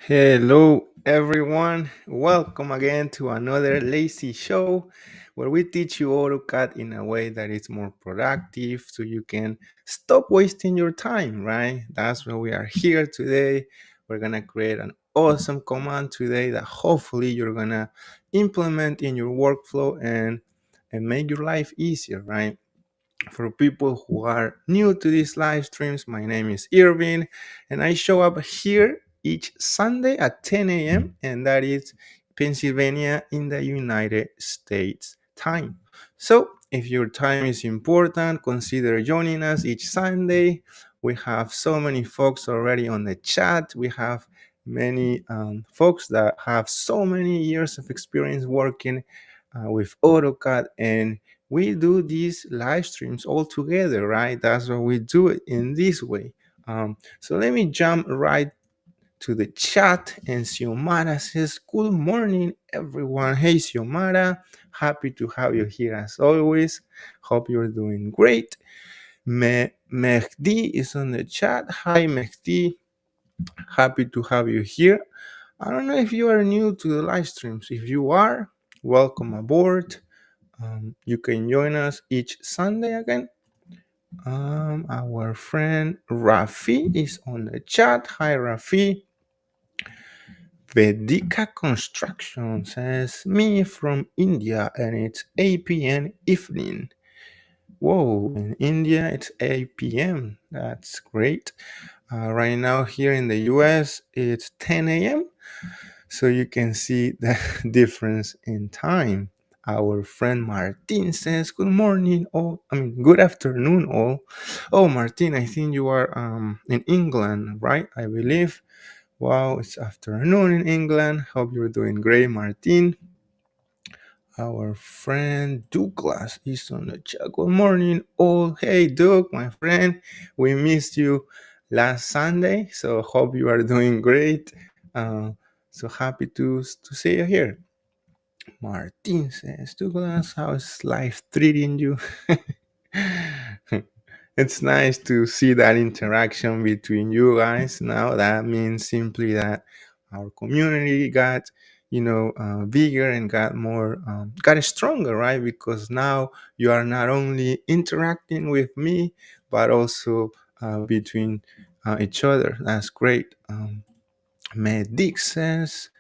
Hello, everyone. Welcome again to another lazy show where we teach you AutoCAD in a way that is more productive so you can stop wasting your time, right? That's why we are here today. We're going to create an awesome command today that hopefully you're going to implement in your workflow and make your life easier, right? For people who are new to these live streams, my name is Irving, and I show up here each Sunday at 10 a.m., and that is Pennsylvania in the United States time. So, if your time is important, consider joining us each Sunday. We have so many folks already on the chat. We have many folks that have so many years of experience working with AutoCAD, and we do these live streams all together, right? That's why we do it in this way. So let me jump right to the chat. And Xiomara says, "Good morning, everyone." Hey, Xiomara, happy to have you here as always. Hope you're doing great. Mehdi is on the chat. Hi, Mehdi. Happy to have you here. I don't know if you are new to the live streams. If you are, welcome aboard. You can join us each Sunday again. Our friend Rafi is on the chat. Hi, Rafi. Vedika Construction says, "Me from India, and it's 8 p.m. evening." Whoa, in India it's 8 p.m. That's great. Right now here in the US it's 10 a.m. So you can see the difference in time. Our friend Martin says, "Good morning, all. Good afternoon, all." Oh, Martin, I think you are in England, right? I believe. Wow, it's afternoon in England. Hope you're doing great, Martin. Our friend Douglas is on the chat. "Good morning, all." Hey, Doug, my friend. We missed you last Sunday, so hope you are doing great. So happy to see you here. Martin says, "Douglas, how's life treating you?" It's nice to see that interaction between you guys. Now that means simply that our community got, bigger and got more, got stronger, right? Because now you are not only interacting with me, but also between each other. That's great. Medic says,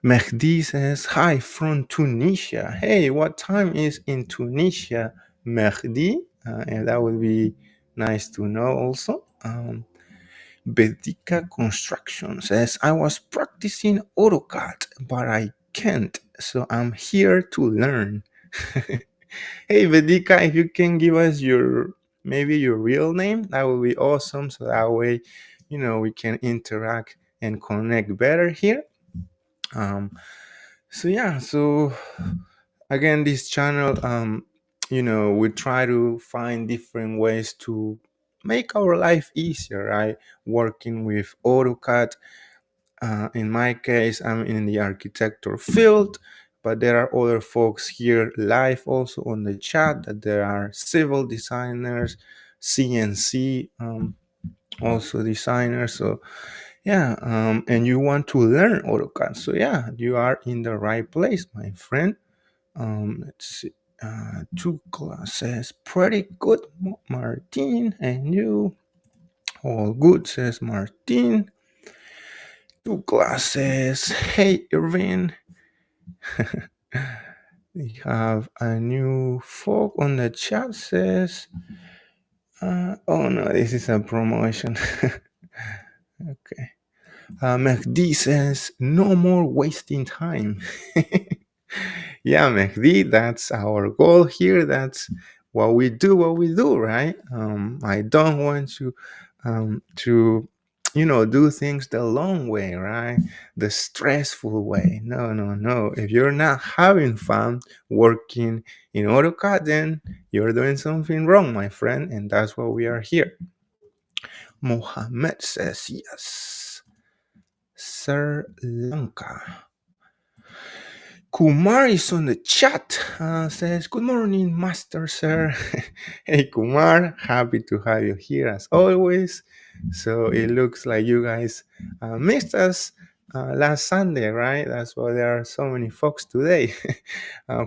Mehdi says, "Hi from Tunisia." Hey, what time is in Tunisia, Mehdi? And that would be nice to know also. Bedika Construction says, "I was practicing AutoCAD, but I can't, so I'm here to learn." Hey, Bedika, if you can give us maybe your real name, that would be awesome. So that way, we can interact and connect better here. So again, this channel, we try to find different ways to make our life easier, right? Working with AutoCAD. In my case, I'm in the architecture field, but there are other folks here live also on the chat that there are civil designers, CNC, also designers. So yeah, and you want to learn AutoCAD. So yeah, you are in the right place, my friend. Let's see. Two classes, pretty good, Martin. And you, all good, says Martin. Two classes. Hey, Irving. We have a new folk on the chat says, oh no, this is a promotion. Okay. Mehdi says, "No more wasting time." Yeah, Mehdi, that's our goal here. That's what we do, right? I don't want you to do things the long way, right? The stressful way. No, no, no. If you're not having fun working in AutoCAD, then you're doing something wrong, my friend, and that's why we are here. Mohammed says yes. Sri Lanka. Kumar is on the chat. Says, "Good morning, Master Sir." Hey, Kumar, happy to have you here as always. So it looks like you guys missed us last Sunday, right? That's why there are so many folks today.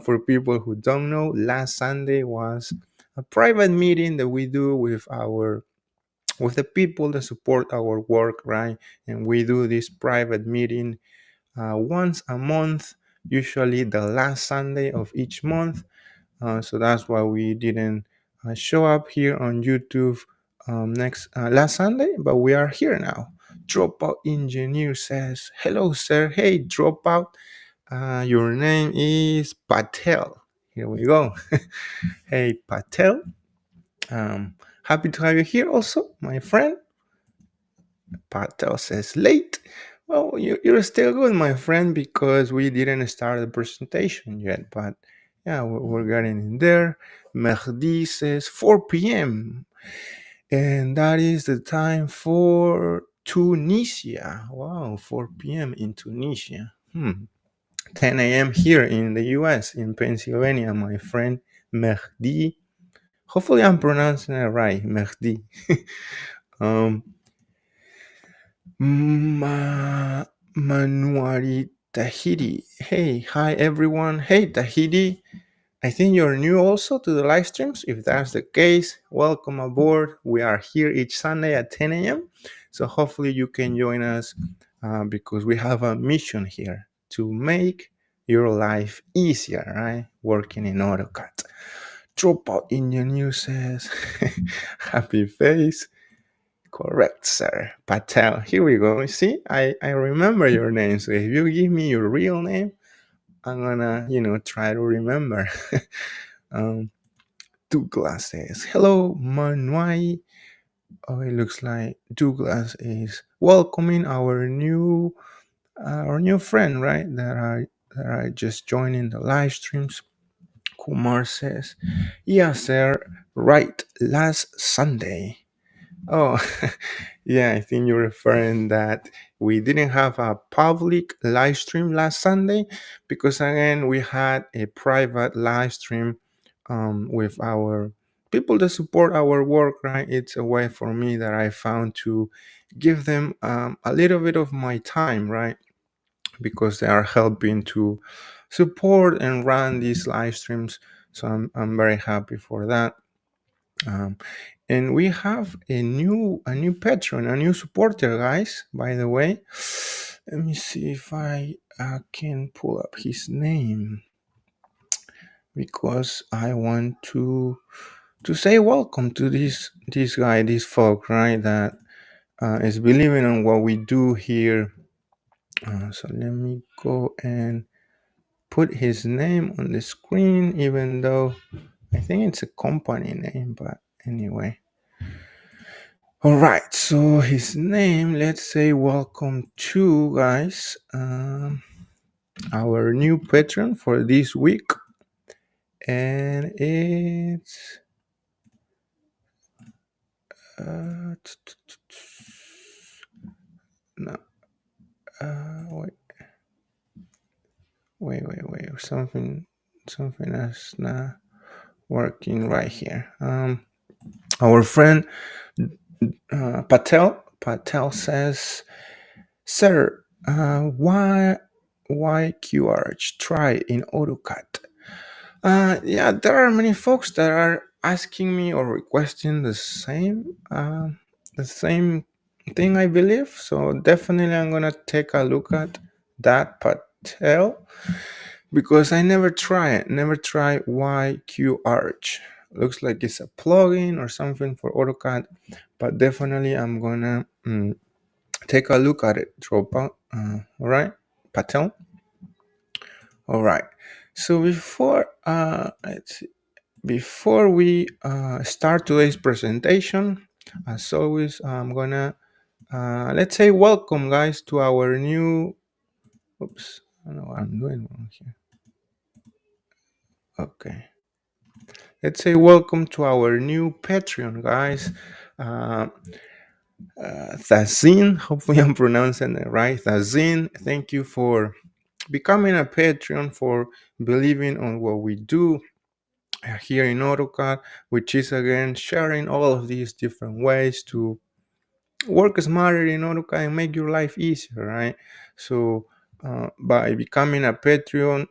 For people who don't know, last Sunday was a private meeting that we do with the people that support our work, right? And we do this private meeting once a month, usually the last Sunday of each month. So that's why we didn't show up here on YouTube next last Sunday, but we are here now. Dropout Engineer says, "Hello, sir. Hey, Dropout. Your name is Patel." Here we go. Hey, Patel. Happy to have you here also, my friend. Patel says late. Well, you're still good, my friend, because we didn't start the presentation yet. But yeah, we're getting in there. Mehdi says 4 p.m. And that is the time for Tunisia. Wow, 4 p.m. in Tunisia. 10 a.m. here in the US, in Pennsylvania, my friend Mehdi. Hopefully, I'm pronouncing it right, Mehdi. um, Manuari Tahiti. Hey, hi everyone. Hey Tahiti. I think you're new also to the live streams. If that's the case, welcome aboard. We are here each Sunday at 10 a.m. So hopefully you can join us because we have a mission here to make your life easier, right? Working in AutoCAD. Dropout engineer says, happy face. Correct, sir. Patel. Here we go. See, I remember your name. So if you give me your real name, I'm gonna, try to remember. um, Douglas says, "Hello, Manuai." Oh, it looks like Douglas is welcoming our new friend, right? That are just joining the live streams. Kumar says, "Yeah, sir. Right, last Sunday." Oh, yeah, I think you're referring that we didn't have a public live stream last Sunday because again we had a private live stream with our people that support our work, right? It's a way for me that I found to give them a little bit of my time, right? Because they are helping to support and run these live streams. So I'm very happy for that. Um, and we have a new patron, a new supporter, guys. By the way, let me see if I can pull up his name because I want to say welcome to this guy, this folk, right? That is believing in what we do here. So let me go and put his name on the screen, even though I think it's a company name, but anyway. All right, so his name, let's say welcome to guys, our new patron for this week, and it's no, wait, something is not working right here. Our friend Patel says, "Sir, why QRH try in AutoCAD?" Yeah, there are many folks that are asking me or requesting the same thing, I believe. So definitely, I'm gonna take a look at that Patel because I never try it. Never try YQArch. Looks like it's a plugin or something for AutoCAD, but definitely I'm gonna take a look at it. Drop out. All right, Patel. All right. So before we start today's presentation, as always, I'm gonna let's say welcome, guys, to our new. Oops, I don't know what I'm doing wrong here. Okay. Let's say welcome to our new Patreon, guys. Thazin, hopefully I'm pronouncing it right. Thazin, thank you for becoming a Patreon, for believing on what we do here in AutoCAD, which is again sharing all of these different ways to work smarter in AutoCAD and make your life easier, right? So by becoming a Patreon,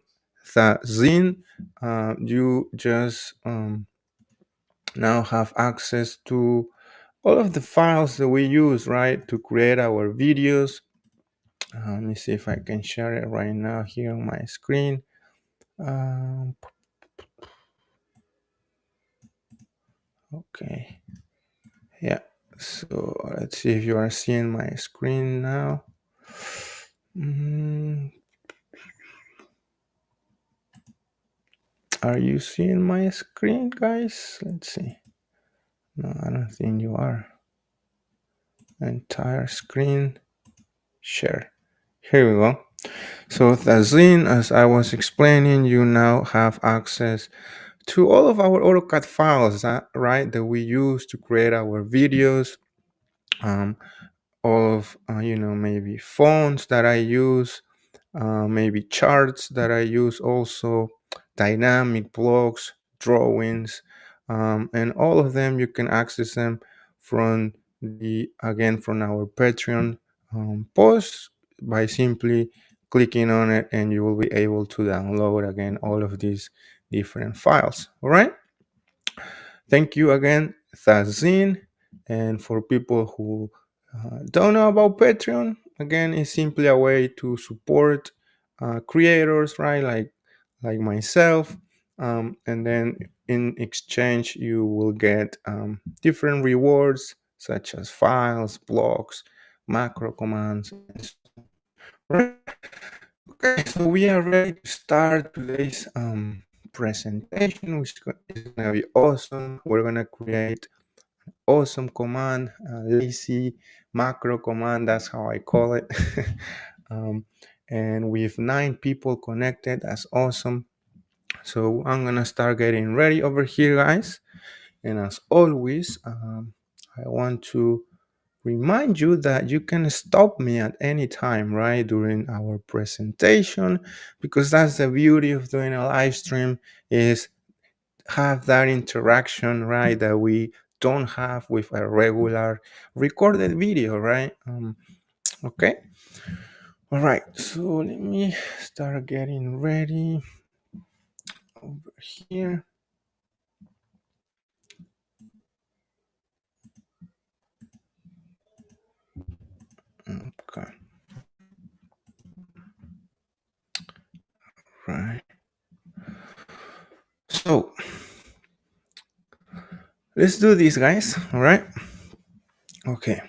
that zine, you just now have access to all of the files that we use, right, to create our videos. Let me see if I can share it right now here on my screen. Okay, yeah. So let's see if you are seeing my screen now. Mm, are you seeing my screen, guys? Let's see. No, I don't think you are. Entire screen share. Here we go. So the zine, as I was explaining, you now have access to all of our AutoCAD files, right, that we use to create our videos. All of maybe fonts that I use, maybe charts that I use, also dynamic blocks, drawings, and all of them you can access them from from our Patreon post by simply clicking on it, and you will be able to download again all of these different files. All right. Thank you again, Thazin. And for people who don't know about Patreon, again, it's simply a way to support creators, right? Like myself. And then in exchange, you will get different rewards such as files, blocks, macro commands, and so on. Right? Okay, so we are ready to start today's presentation, which is going to be awesome. We're going to create awesome command, lazy macro command, that's how I call it. um, and with 9 people connected, that's awesome. So I'm going to start getting ready over here, guys. And as always, I want to remind you that you can stop me at any time, right, during our presentation, because that's the beauty of doing a live stream, is have that interaction, right, that we don't have with a regular recorded video, right? Okay. All right. So let me start getting ready over here. Okay. Right. So let's do this, guys. All right. Okay.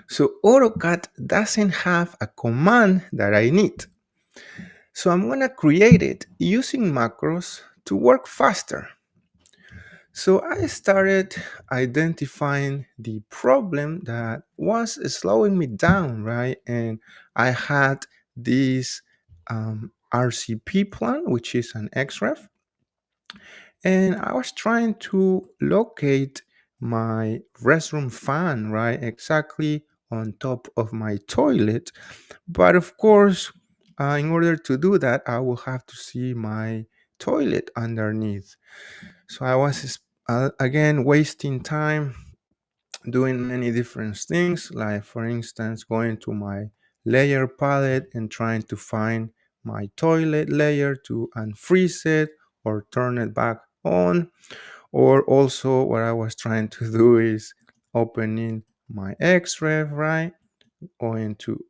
So AutoCAD doesn't have a command that I need. So I'm going to create it using macros to work faster. So I started identifying the problem that was slowing me down, right? And I had this RCP plan, which is an XREF, and I was trying to locate my restroom fan, right, exactly on top of my toilet. But of course, in order to do that, I will have to see my toilet underneath. So I was again wasting time doing many different things, like for instance, going to my layer palette and trying to find my toilet layer to unfreeze it or turn it back on. Or also, what I was trying to do is opening my XREF, right? Going to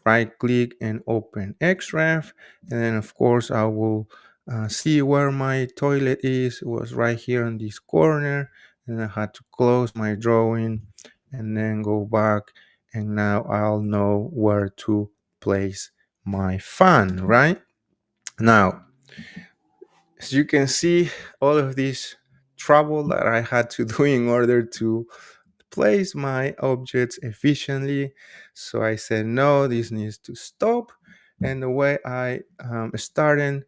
right click and open XREF, and then of course I will see where my toilet is. It was right here in this corner, and I had to close my drawing and then go back, and now I'll know where to place my fan. Right now, as you can see, all of this trouble that I had to do in order to place my objects efficiently. So I said, no, this needs to stop. And the way I started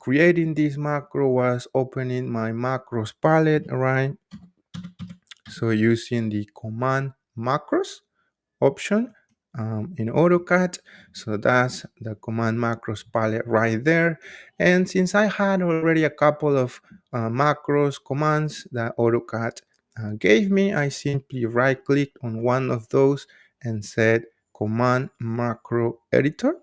creating this macro was opening my macros palette, right? So using the command macros option, in AutoCAD. So that's the command macros palette right there. And since I had already a couple of macros commands that AutoCAD gave me, I simply right clicked on one of those and said command macro editor.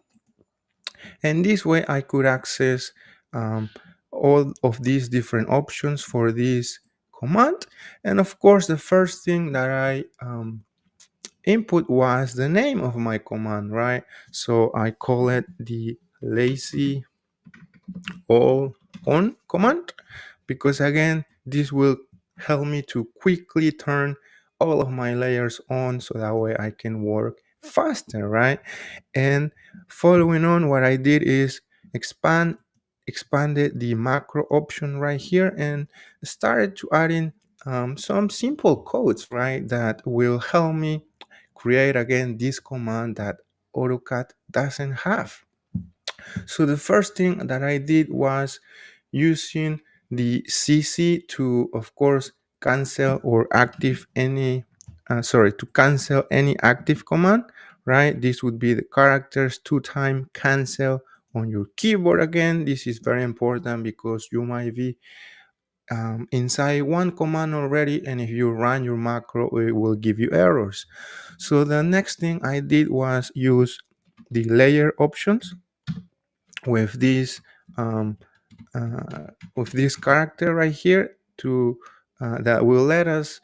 And this way I could access um, all of these different options for this command. And of course, the first thing that I input was the name of my command, right? So I call it the lazy all on command, because again, this will help me to quickly turn all of my layers on so that way I can work faster, right? And following on, what I did is expanded the macro option right here and started to add in some simple codes, right, that will help me create again this command that AutoCAD doesn't have. So the first thing that I did was using the CC to, of course, cancel or active any, to cancel any active command, right? This would be the characters 2-time cancel on your keyboard. Again, this is very important because you might be inside one command already, and if you run your macro, it will give you errors. So the next thing I did was use the layer options with this um, with this character right here to that will let us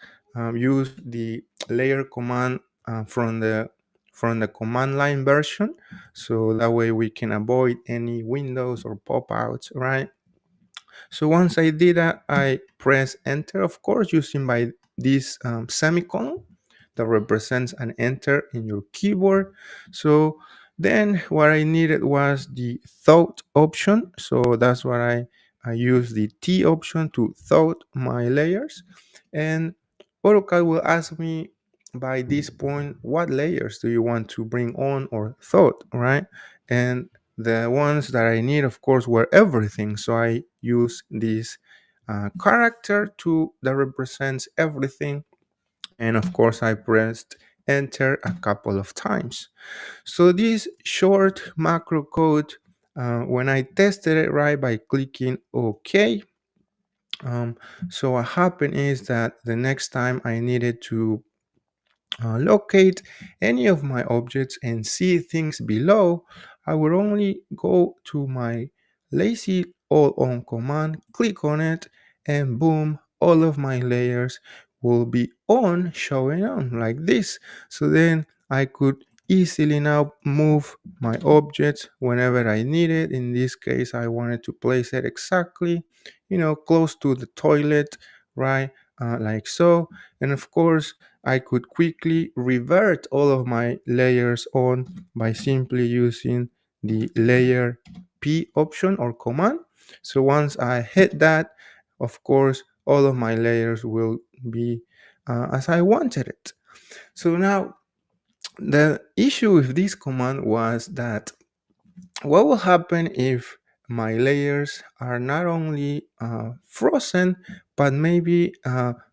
use the layer command from the command line version, so that way we can avoid any windows or pop-outs, right? So once I did that, I press enter, of course, using by this semicolon that represents an enter in your keyboard. So then what I needed was the thought option. So that's what I use the T option to thought my layers. And AutoCAD will ask me by this point, what layers do you want to bring on or thought, right? And the ones that I need, of course, were everything. So I use this character to that represents everything. And of course, I pressed enter a couple of times. So this short macro code, when I tested it right by clicking OK, so what happened is that the next time I needed to locate any of my objects and see things below, I would only go to my lazy all on command, click on it, and boom, all of my layers will be on, showing on like this. So then I could easily now move my objects whenever I need it. In this case, I wanted to place it exactly, close to the toilet, right? Like so. And of course, I could quickly revert all of my layers on by simply using the layer P option or command. So once I hit that, of course, all of my layers will be as I wanted it. So now the issue with this command was that what will happen if my layers are not only frozen, but maybe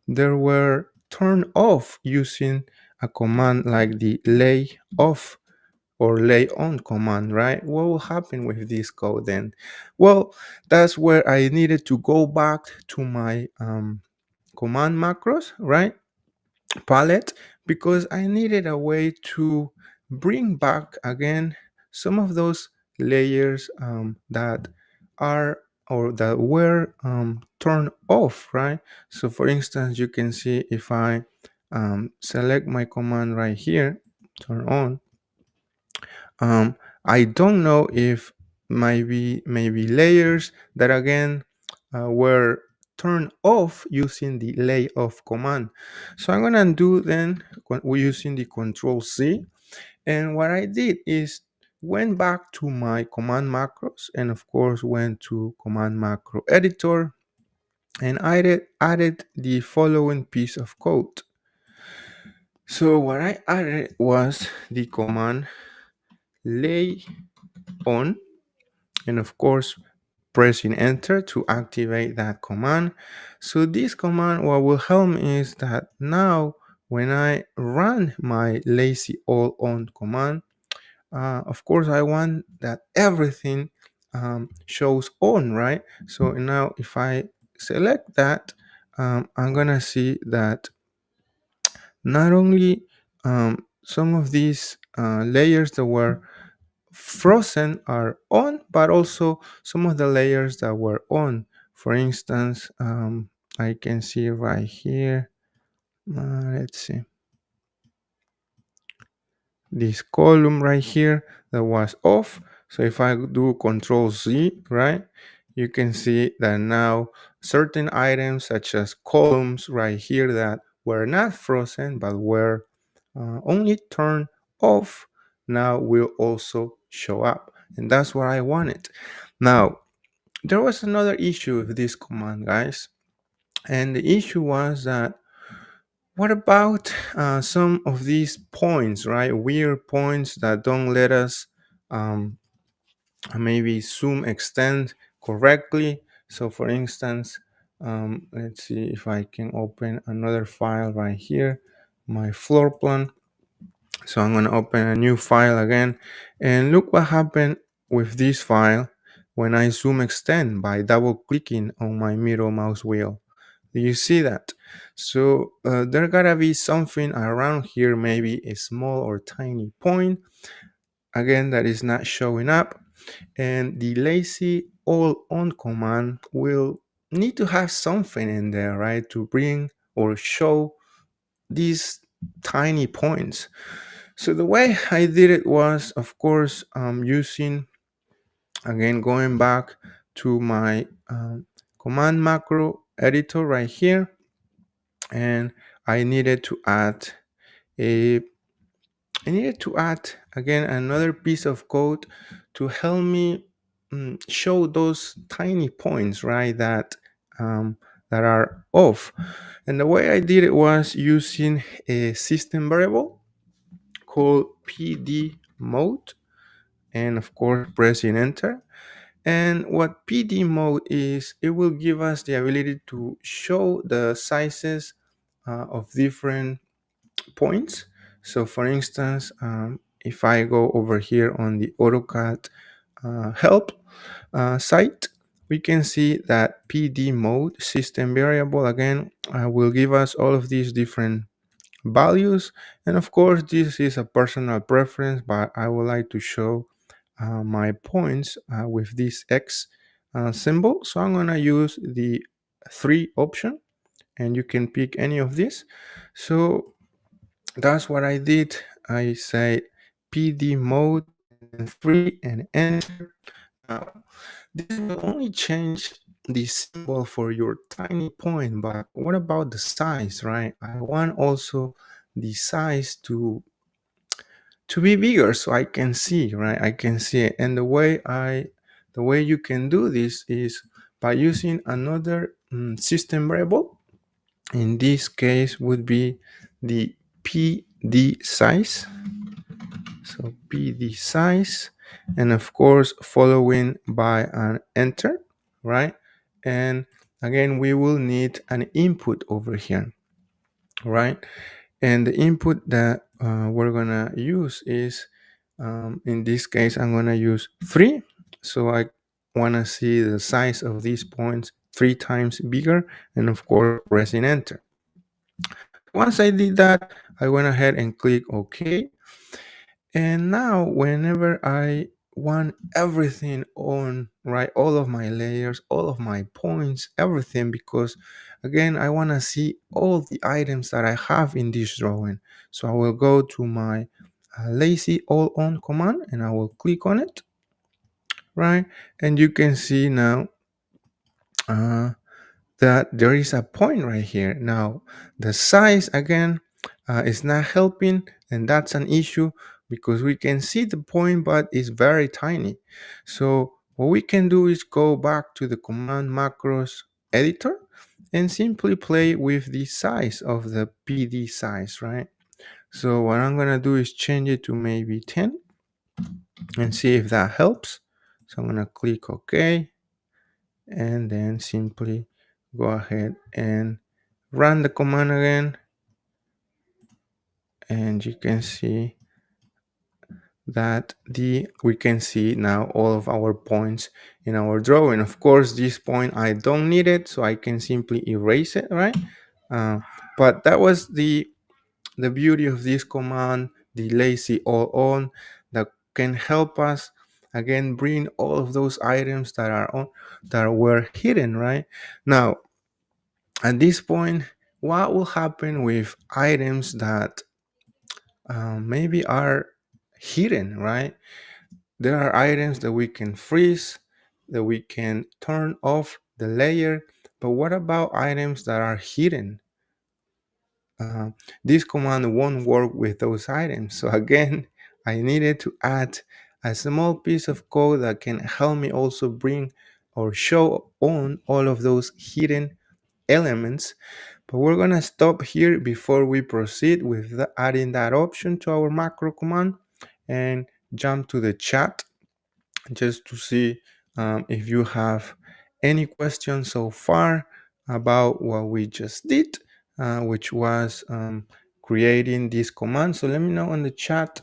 they were turned off using a command like the lay off or lay on command, right? What will happen with this code then? Well, that's where I needed to go back to my command macros, right? Palette, because I needed a way to bring back again some of those layers that are or that were turned off, right? So for instance, you can see if I select my command right here, turn on, um, I don't know if maybe layers that again were turned off using the lay off command. So I'm gonna do then we're using the Control C, and what I did is went back to my command macros and of course went to command macro editor and added the following piece of code. So what I added was the command lay on, and of course pressing enter to activate that command. So this command, what will help me is that now when I run my lazy all on command, of course I want that everything shows on, right? So now if I select that, I'm gonna see that not only some of these layers that were frozen are on, but also some of the layers that were on. For instance, I can see right here, let's see, this column right here that was off. So if I do Control Z, right, you can see that now certain items such as columns right here that were not frozen but were only turned off now will also show up. And that's what I wanted. Now, there was another issue with this command, guys. And the issue was that what about some of these points, right? Weird points that don't let us um, maybe zoom extend correctly. So, for instance, let's see if I can open another file right here, my floor plan. So, I'm going to open a new file again. And look what happened with this file when I zoom extend by double clicking on my middle mouse wheel. Do you see that? So there gotta be something around here, maybe a small or tiny point, again, that is not showing up. And the lazy all on command will need to have something in there, right, to bring or show these tiny points. So the way I did it was, of course, using, again, going back to my command macro editor right here, and I needed to add a I needed to add again another piece of code to help me show those tiny points, right, that are off. And the way I did it was using a system variable called PD mode, and of course pressing enter. And what PD mode is, it will give us the ability to show the sizes of different points. So for instance, if I go over here on the AutoCAD help site, we can see that PD mode system variable again will give us all of these different values. And of course, this is a personal preference, but I would like to show my points with this X symbol. So I'm going to use the 3 option, and you can pick any of these. So that's what I did. I say PD mode and 3 and enter. Now, this will only change the symbol for your tiny point, but what about the size, right? I want also the size to be bigger so I can see, right? I can see it. And the way you can do this is by using another system variable. In this case would be the PD size. So PD size, and of course following by an enter, right? And again, we will need an input over here, right? And the input that we're gonna use is, in this case, I'm gonna use 3. So I wanna see the size of these points 3 times bigger, and of course pressing enter. Once I did that, I went ahead and click OK. And now, whenever I want everything on, right, all of my layers, all of my points, everything, because again, I want to see all the items that I have in this drawing. So I will go to my lazy all on command and I will click on it, right? And you can see now uh, that there is a point right here. Now, the size again is not helping, and that's an issue because we can see the point, but it's very tiny. So what we can do is go back to the command macros editor and simply play with the size of the PD size, right? So what I'm gonna do is change it to maybe 10 and see if that helps. So I'm gonna click OK, and then simply go ahead and run the command again. and you can see that we can see now all of our points in our drawing. Of course, this point I don't need it, so I can simply erase it, right? But that was the beauty of this command, the lazy all on, that can help us again bring all of those items that are on, that were hidden, right? Now at this point, what will happen with items that maybe are hidden, right? There are items that we can freeze, that we can turn off the layer, but what about items that are hidden? uh, this command won't work with those items. So again, I needed to add a small piece of code that can help me also bring or show on all of those hidden elements. But we're gonna stop here before we proceed with adding that option to our macro command, and jump to the chat just to see if you have any questions so far about what we just did, which was creating this command. So let me know in the chat.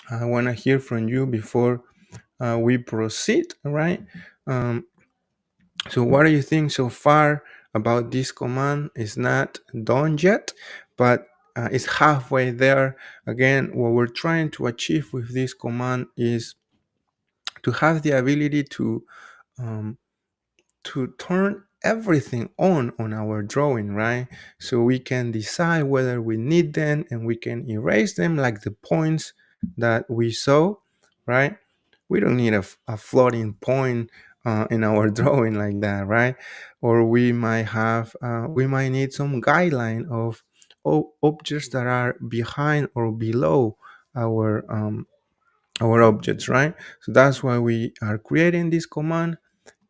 I want to hear from you before we proceed, right? Um, so what do you think so far about this command? It's not done yet, but it's halfway there. Again, what we're trying to achieve with this command is to have the ability um, to turn everything on our drawing, right? So we can decide whether we need them, and we can erase them, like the points that we saw, right? We don't need a floating point in our drawing like that, right? Or we might need some guideline of objects that are behind or below our objects, right? So that's why we are creating this command.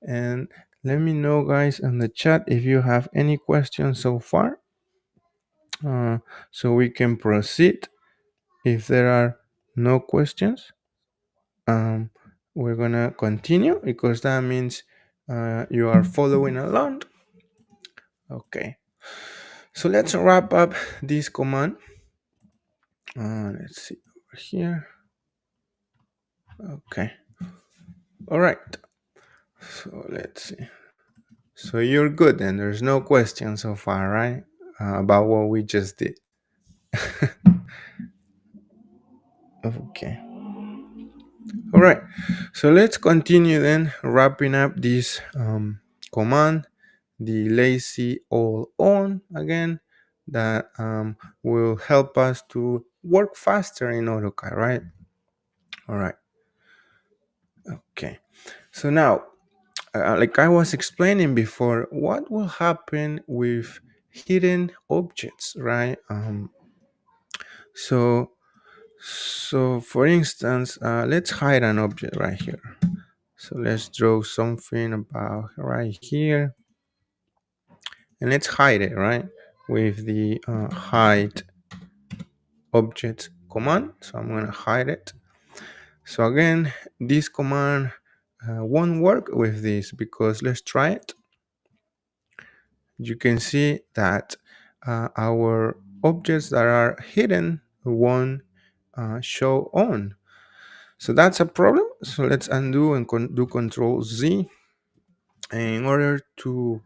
And let me know, guys, in the chat if you have any questions so far, so we can proceed. If there are no questions, um, we're gonna continue, because that means you are following along. Okay, so let's wrap up this command. Let's see over here. Okay, all right, so let's see. So you're good, and there's no question so far, right? About what we just did. Okay. All right. So let's continue then, wrapping up this command, the lazy all on again, that will help us to work faster in AutoCAD, right? All right. Okay. So now, like I was explaining before, what will happen with hidden objects, right? So for instance, let's hide an object right here. So let's draw something about right here, and let's hide it, right? With the hide object command. So I'm gonna hide it. So again, this command won't work with this, because let's try it. You can see that our objects that are hidden won't show on. So that's a problem. So let's undo and do Control Z. And in order to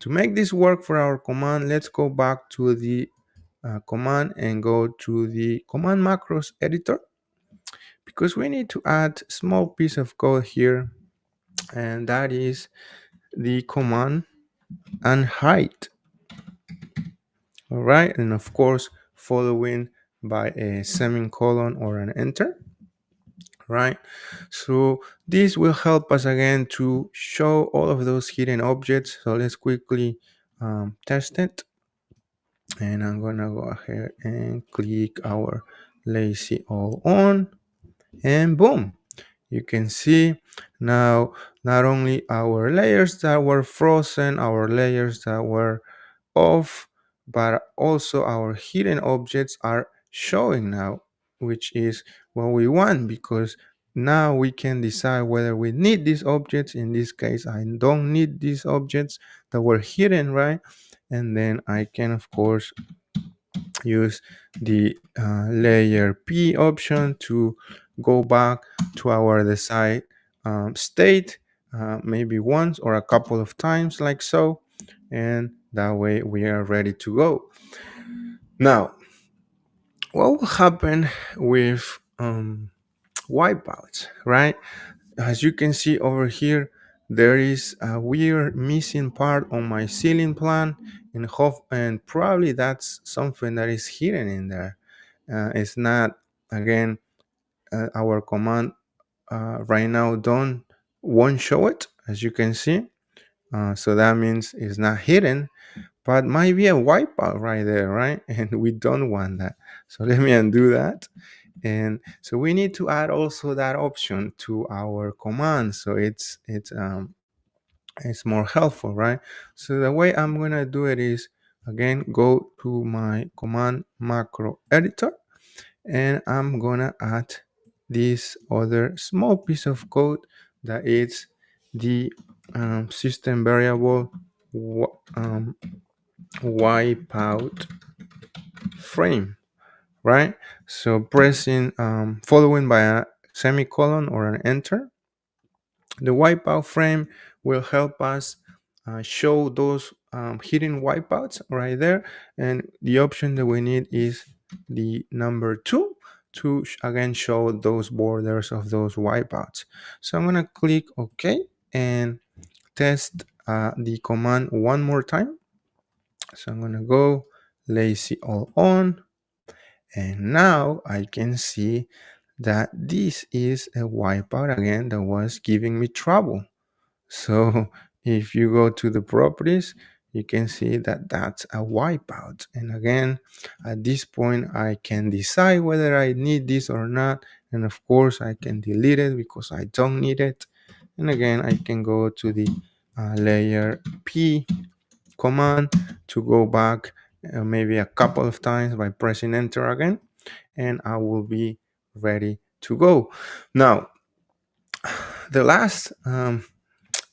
make this work for our command, let's go back to the command and go to the command macros editor, because we need to add small piece of code here, and that is the command unhide. All right, and of course following by a semicolon or an enter, right? So this will help us again to show all of those hidden objects. So let's quickly test it. And I'm gonna go ahead and click our lazy all on, and boom, you can see now not only our layers that were frozen, our layers that were off, but also our hidden objects are showing now, which is what we want, because now we can decide whether we need these objects. In this case, I don't need these objects that were hidden, right? And then I can, of course, use the layer P option to go back to our desired state, maybe once or a couple of times, like so, and that way we are ready to go. Now, what will happen with wipeouts, right? As you can see over here, there is a weird missing part on my ceiling plan, and probably that's something that is hidden in there. It's not, again, our command right now don't won't show it, as you can see. So that means it's not hidden, but might be a wipeout right there, right? And we don't want that. So let me undo that. And so we need to add also that option to our command, so it's more helpful, right? So the way I'm gonna do it is, again, go to my command macro editor, and I'm gonna add this other small piece of code that is the system variable wipeout frame, right? So pressing following by a semicolon or an enter, the wipeout frame will help us show those hidden wipeouts right there. And the option that we need is the number 2 to again show those borders of those wipeouts. So I'm gonna click OK and test the command one more time. So I'm gonna go lazy all on, and now I can see that this is a wipeout again that was giving me trouble. So if you go to the properties, you can see that that's a wipeout. And again, at this point, I can decide whether I need this or not. And of course, I can delete it because I don't need it. And again, I can go to the layer P command to go back maybe a couple of times by pressing enter again, and I will be ready to go. Now, the last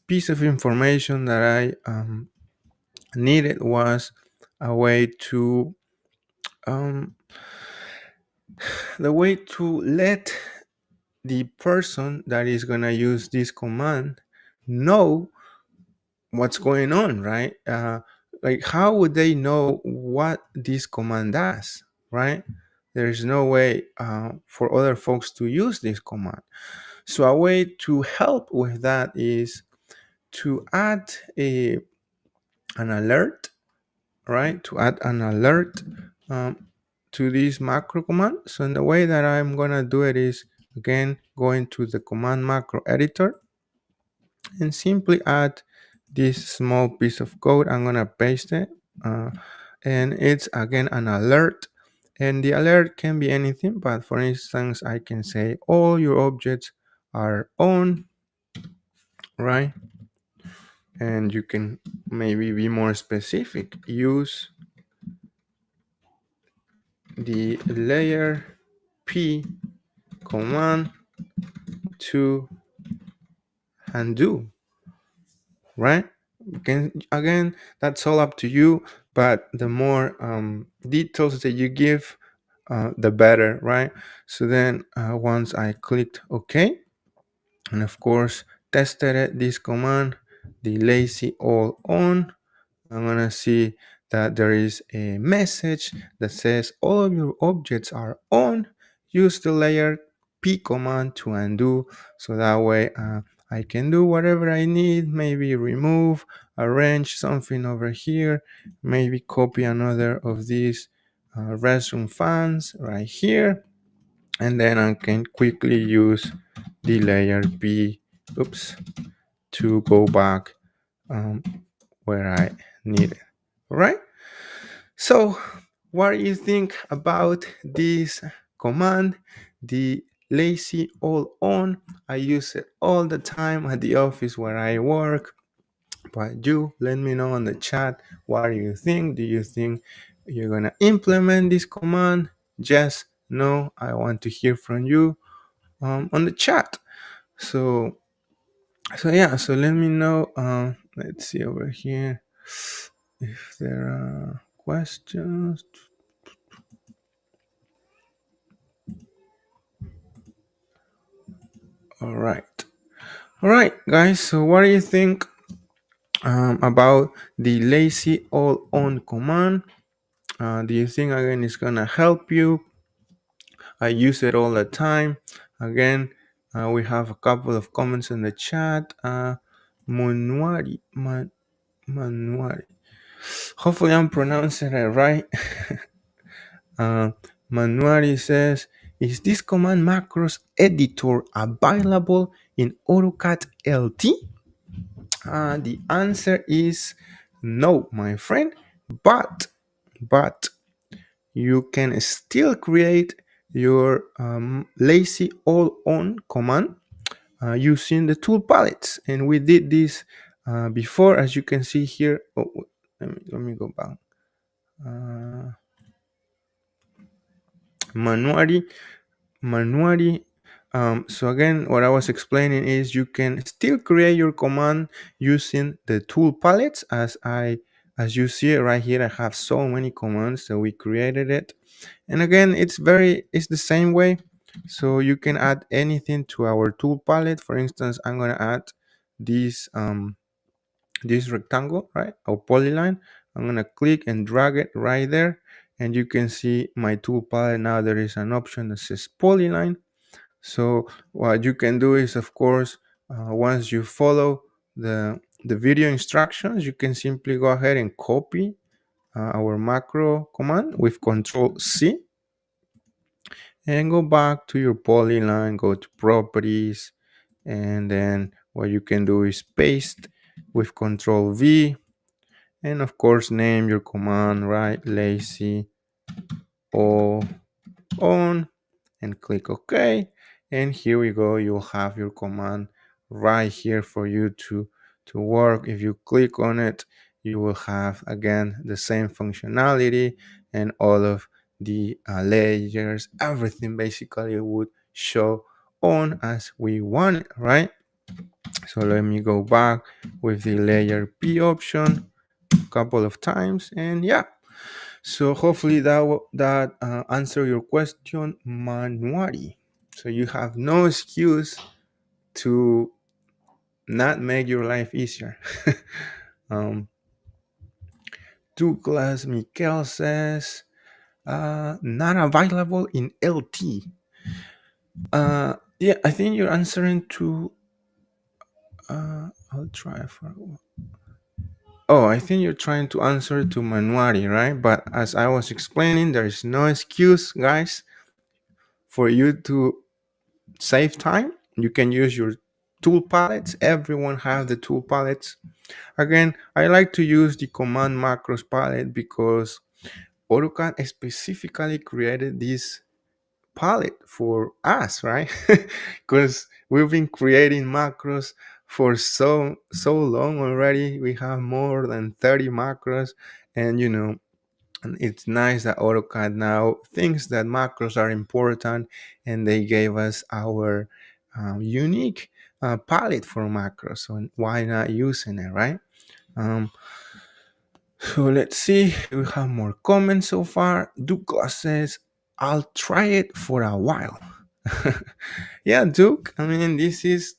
piece of information that I needed was a way to um, the way to let the person that is gonna use this command know what's going on, right? Like, how would they know what this command does, right? There's no way for other folks to use this command. So a way to help with that is to add an alert, right? To add an alert to this macro command. So in the way that I'm gonna do it is, again, going to the command macro editor and simply add this small piece of code. I'm gonna paste it, and it's again an alert. And the alert can be anything, but for instance, I can say all your objects are on, right? And you can maybe be more specific. Use the layer P command to undo, right? Again, that's all up to you, but the more details that you give, the better, right? So then once I clicked OK, and of course tested it, this command, the lazy all on, I'm gonna see that there is a message that says all of your objects are on. Use the layer P command to undo, so that way I can do whatever I need, maybe remove, arrange something over here, maybe copy another of these restroom fans right here, and then I can quickly use the layer P, to go back um, where I need it. All right. So, what do you think about this command, the lazy all on? I use it all the time at the office where I work. But you let me know in the chat, what do you think? Do you think you're gonna implement this command? Yes, no, I want to hear from you on the chat. So yeah, so let me know. Let's see over here if there are questions. All right. All right, guys. So what do you think about the lazy all on command? Do you think again it's gonna help you? I use it all the time. Again, we have a couple of comments in the chat. Manuari, Manuari. Hopefully, I'm pronouncing it right. Manuari says, "Is this command macros editor available in AutoCAD LT?" The answer is no, my friend. But you can still create your lazy all on command using the tool palettes, and we did this before, as you can see here. Let me go back. Manually. So again, what I was explaining is you can still create your command using the tool palettes. As you see it right here, I have so many commands that we created it. And again, it's the same way. So you can add anything to our tool palette. For instance, I'm gonna add this this rectangle, right, or polyline. I'm gonna click and drag it right there, and you can see my tool palette. Now there is an option that says polyline. So what you can do is, of course, once you follow the video instructions, you can simply go ahead and copy our macro command with Control C, and go back to your polyline, go to properties, and then what you can do is paste with Control V, and of course name your command, right, lazy all on, and click OK. And here we go, you'll have your command right here for you to work. If you click on it, you will have again the same functionality, and all of the layers, everything basically would show on as we want it, right? So let me go back with the layer P option a couple of times, and yeah. So hopefully that answer your question, Manuari. So you have no excuse to not make your life easier. um, Douglas Mikel says, not available in LT. Yeah, I think you're answering to. I'll try for. Oh, I think you're trying to answer to Manuari, right? But as I was explaining, there is no excuse, guys, for you to save time. You can use your tool palettes. Everyone has the tool palettes. Again, I like to use the command macros palette because AutoCAD specifically created this palette for us, right? Because we've been creating macros for so long already. We have more than 30 macros, and and it's nice that AutoCAD now thinks that macros are important, and they gave us our unique palette for macros. So why not using it, right? So let's see. We have more comments so far. Douglas says, "I'll try it for a while." Yeah, Duke. I mean, this is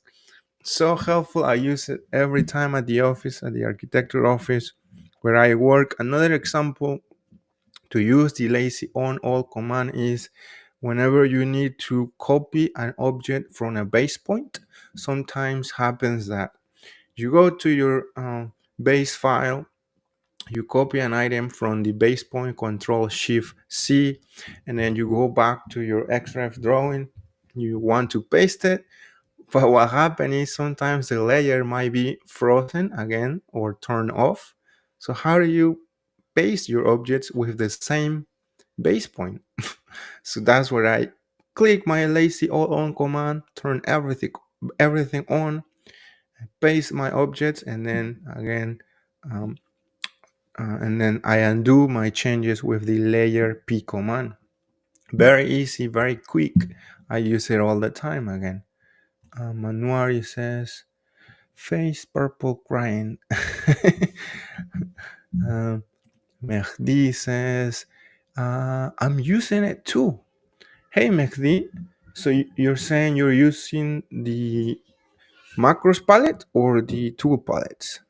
so helpful. I use it every time at the office, at the architecture office where I work. Another example to use the lazy on all command is whenever you need to copy an object from a base point. Sometimes happens that you go to your base file, you copy an item from the base point, Control Shift C, and then you go back to your XREF drawing. You want to paste it, but what happens is sometimes the layer might be frozen again or turned off. So how do you paste your objects with the same base point? So that's where I click my lazy all on command, turn everything on, paste my objects, and then again and then I undo my changes with the layer P command. Very easy, very quick. I use it all the time again. Manuari says, face purple crying. Mehdi says, I'm using it too. Hey, Mehdi. So you're saying you're using the macros palette or the tool palettes?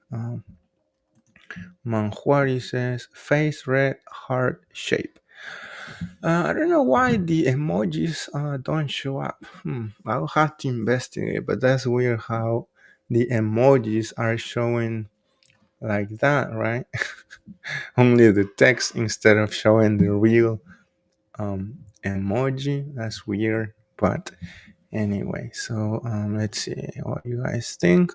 Manjuari says face red heart shape. I don't know why the emojis don't show up. I'll have to investigate, but that's weird how the emojis are showing like that, right? Only the text instead of showing the real emoji. That's weird, but anyway. So let's see what you guys think.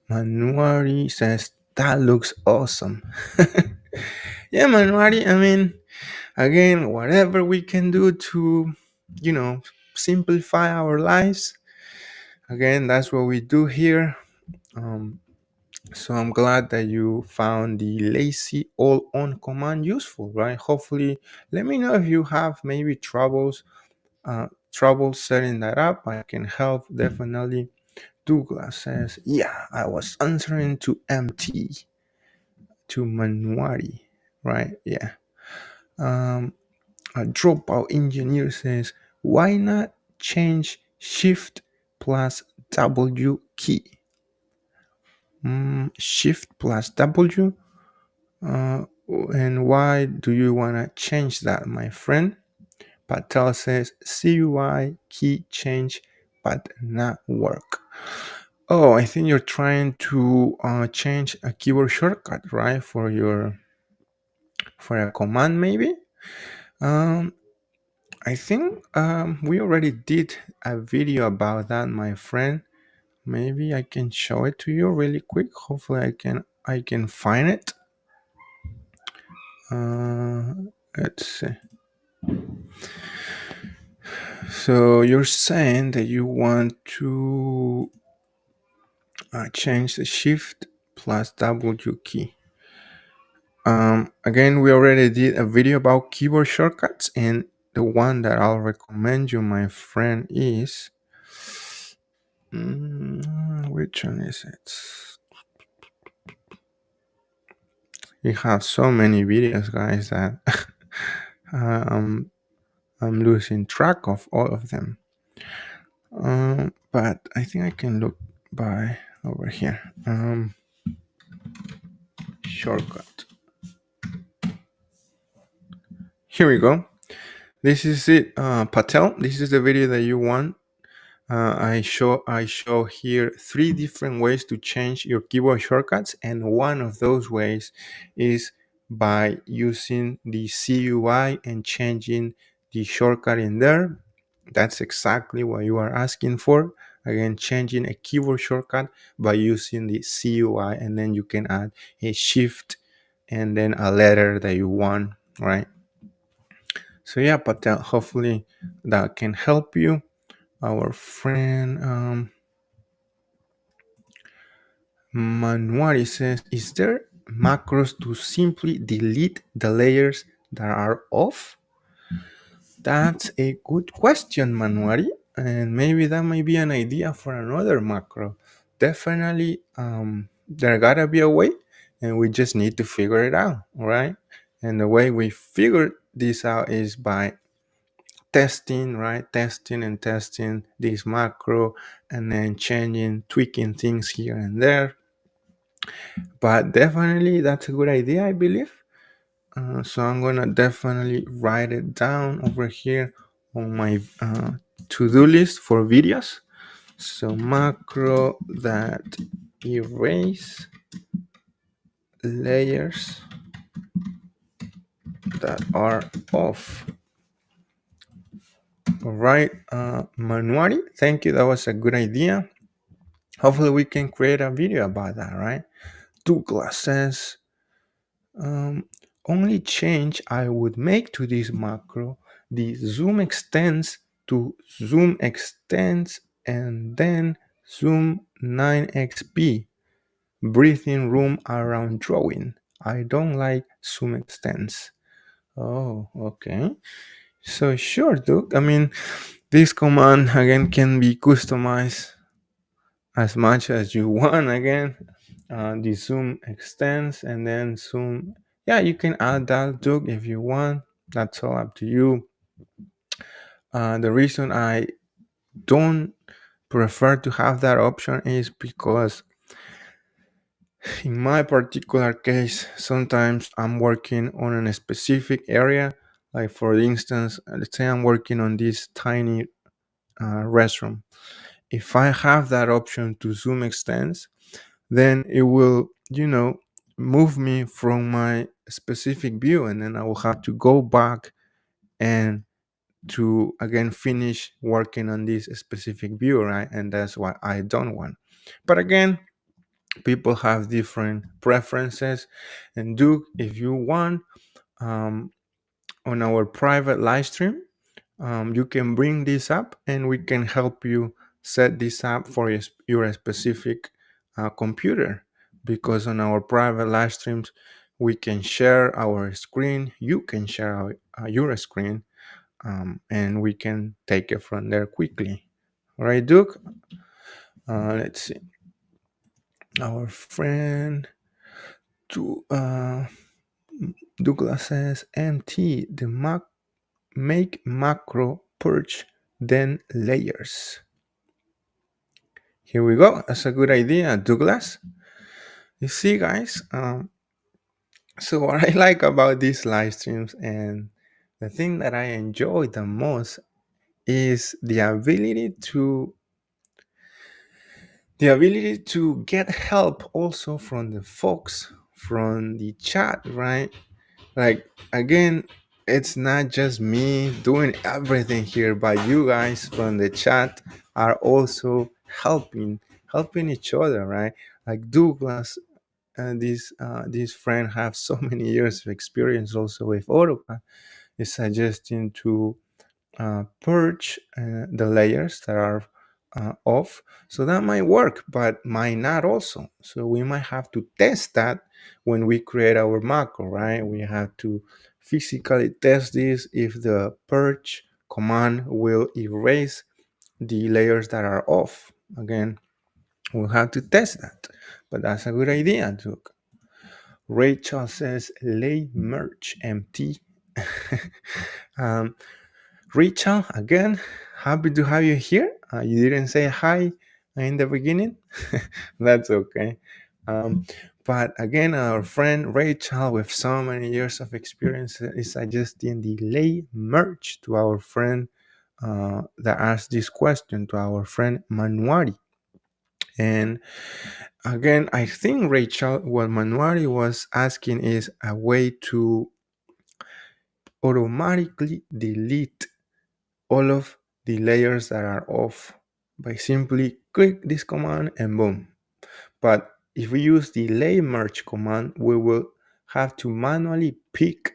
Manuari says that looks awesome. Yeah, Manuari. I mean, again, whatever we can do to, you know, simplify our lives. Again, that's what we do here. Um, so I'm glad that you found the lazy all on command useful, right? Hopefully, let me know if you have maybe trouble setting that up. I can help definitely. Douglas says, yeah, I was answering to MT, to Manuari, right? Yeah. A dropout engineer says, why not change shift plus W key? Shift plus W? And why do you want to change that, my friend? Patel says, CUI key change but not work. Oh, I think you're trying to change a keyboard shortcut, right? For a command, maybe. Um, I think we already did a video about that, my friend. Maybe I can show it to you really quick. Hopefully, I can find it. Uh, let's see. So you're saying that you want to change the shift plus W key. Again, we already did a video about keyboard shortcuts, and the one that I'll recommend you, my friend, is which one is it? We have so many videos, guys, that I'm losing track of all of them. But I think I can look by over here. Shortcut. Here we go. This is it, Patel. This is the video that you want. I show here 3 different ways to change your keyboard shortcuts, and one of those ways is by using the CUI and changing the shortcut in there. That's exactly what you are asking for. Again, changing a keyboard shortcut by using the CUI, and then you can add a shift and then a letter that you want, right? So yeah, but hopefully that can help you. Our friend Manuari says, is there macros to simply delete the layers that are off? That's a good question, Manuari, and maybe that might be an idea for another macro. Definitely, there gotta be a way, and we just need to figure it out, right? And the way we figure this out is by testing, right? Testing and testing this macro, and then changing, tweaking things here and there. But definitely, that's a good idea, I believe. So I'm gonna definitely write it down over here on my to-do list for videos. So macro that erase layers that are off. All right, Manuari, thank you. That was a good idea. Hopefully we can create a video about that, right? Douglas says, only change I would make to this macro, the zoom extends to zoom extends and then zoom 9xp, breathing room around drawing. I don't like zoom extends. Oh, okay. So sure, Doug. I mean, this command again can be customized as much as you want. Again, the zoom extends and then zoom. Yeah, you can add that, Doug, if you want. That's all up to you. The reason I don't prefer to have that option is because in my particular case, sometimes I'm working on a specific area. Like for instance, let's say I'm working on this tiny restroom. If I have that option to zoom extends, then it will, move me from my specific view, and then I will have to go back and to again finish working on this specific view, right? And that's what I don't want. But again, people have different preferences. And Duke, if you want, um, on our private live stream, you can bring this up and we can help you set this up for your specific computer. Because on our private live streams, we can share our screen, you can share your screen, and we can take it from there quickly. All right, Duke? Let's see. Our friend Douglas says, MT, make macro purge, then layers. Here we go. That's a good idea, Douglas. You see, guys, so what I like about these live streams and the thing that I enjoy the most is the ability to get help also from the folks from the chat, right? Like, again, it's not just me doing everything here, but you guys from the chat are also helping each other, right? Like Douglas and this friend have so many years of experience also with AutoCAD, is suggesting to purge the layers that are off. So that might work, but might not also. So we might have to test that when we create our macro, right? We have to physically test this if the purge command will erase the layers that are off. Again, we'll have to test that, but that's a good idea, Duke. Rachel says lay merge empty. um, Rachel, again, happy to have you here. You didn't say hi in the beginning. That's okay. But again, our friend Rachel, with so many years of experience, is suggesting the lay merge to our friend that asked this question, to our friend Manuari. And again, I think Rachel, what Manuari was asking is a way to automatically delete all of the layers that are off by simply click this command and boom. But if we use the lay merge command, we will have to manually pick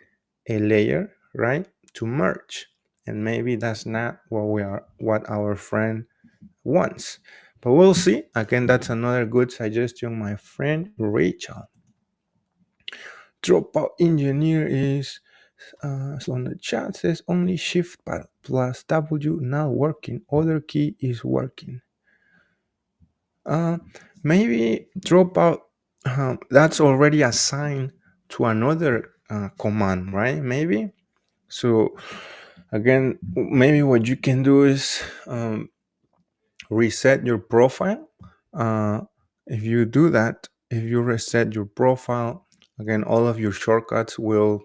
a layer, right, to merge. And maybe that's not what our friend wants. But we'll see. Again, that's another good suggestion, my friend Rachel. Dropout engineer is so on the chat says only shift plus W not working. Other key is working. Maybe dropout. That's already assigned to another command, right? Maybe. So again, maybe what you can do is reset your profile. If you do that, if you reset your profile, again, all of your shortcuts will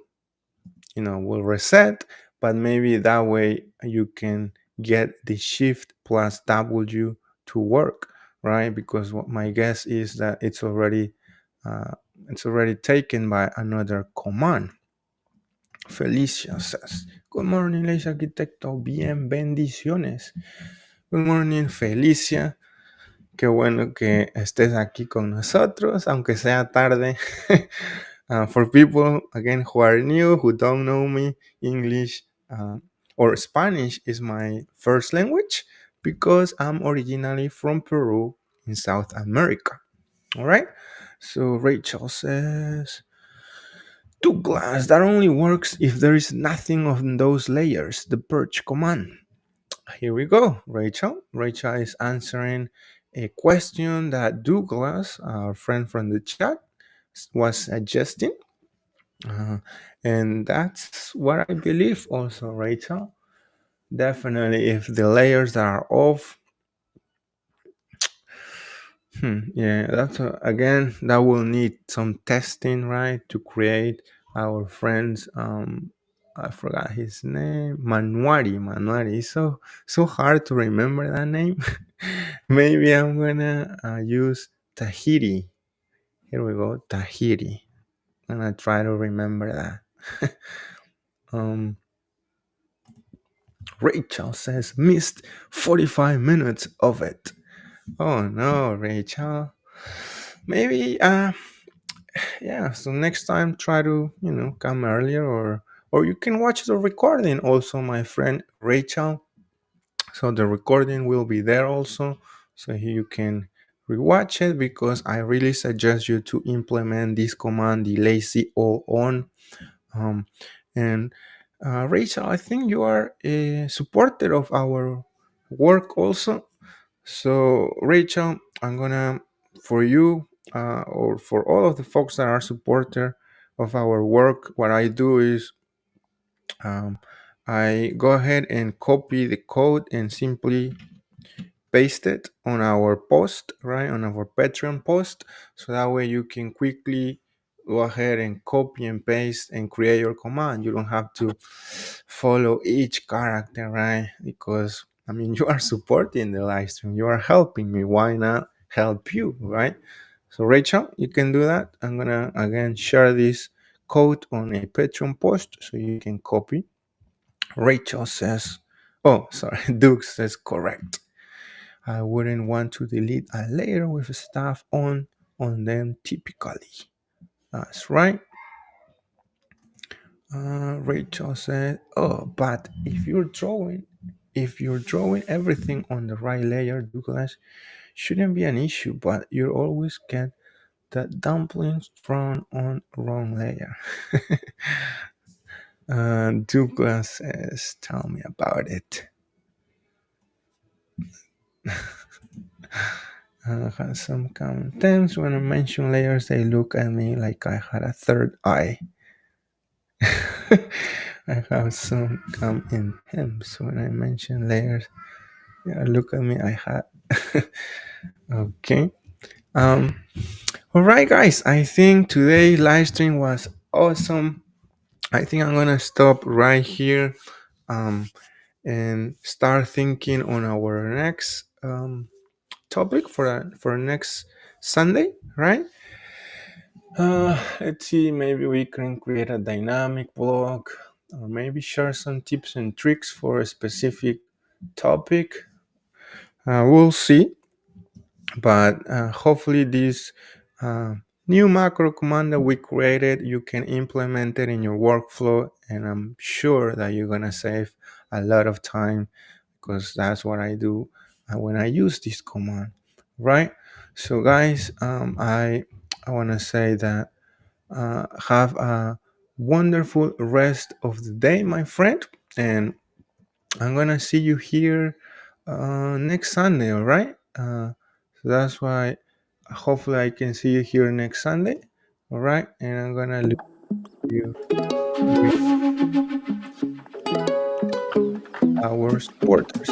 reset, but maybe that way you can get the shift plus W to work, right? Because what my guess is that uh, it's already taken by another command. Felicia says, good morning, Leis Arquitecto, bien, bendiciones. Good morning, Felicia. Qué bueno que estés aquí con nosotros, aunque sea tarde. For people, again, who are new, who don't know me, English or Spanish is my first language because I'm originally from Peru in South America. All right. So Rachel says, Douglas, that only works if there is nothing on those layers, the purge command. Here we go, Rachel. Rachel is answering a question that Douglas, our friend from the chat, was suggesting. And that's what I believe also, Rachel. Definitely, if the layers are off, yeah, again, that will need some testing, right, to create our friends. I forgot his name, Manuari. Manuari. It's so hard to remember that name. Maybe I'm gonna use Tahiti. Here we go, Tahiti. I'm gonna try to remember that. um, Rachel says missed 45 minutes of it. Oh no, Rachel. Maybe yeah, so next time try to, come earlier, or you can watch the recording also, my friend Rachel. So the recording will be there also, so you can rewatch it, because I really suggest you to implement this command, the lazy all on. um, and Rachel, I think you are a supporter of our work also. So Rachel, I'm gonna, for you, or for all of the folks that are supporter of our work, what I do is, um, I go ahead and copy the code and simply paste it on our post, right, on our Patreon post, so that way you can quickly go ahead and copy and paste and create your command. You don't have to follow each character, right? Because I mean, you are supporting the live stream, you are helping me. Why not help you, right? So Rachel, you can do that. I'm gonna again share this code on a Patreon post so you can copy. Rachel says, oh, sorry, Duke says correct. I wouldn't want to delete a layer with stuff on them typically. That's right. Rachel said, "Oh, but if you're drawing everything on the right layer, Douglas, shouldn't be an issue. But you always get the dumplings thrown on wrong layer." Douglas says, "Tell me about it." Had some times when I mention layers, they look at me like I had a third eye. I have some come in hymns when I mention layers. Yeah, look at me. I had. Okay. Um. All right, guys. I think today's live stream was awesome. I think I'm gonna stop right here. And start thinking on our next topic for next Sunday. Right. Let's see. Maybe we can create a dynamic blog, or maybe share some tips and tricks for a specific topic. We'll see. But hopefully, this uh, new macro command that we created, you can implement it in your workflow, and I'm sure that you're gonna save a lot of time, because that's what I do when I use this command, right? So, guys, I want to say that have a wonderful rest of the day, my friend, and I'm gonna see you here next Sunday. All right. So that's why hopefully I can see you here next Sunday. All right, and I'm gonna leave you with our supporters.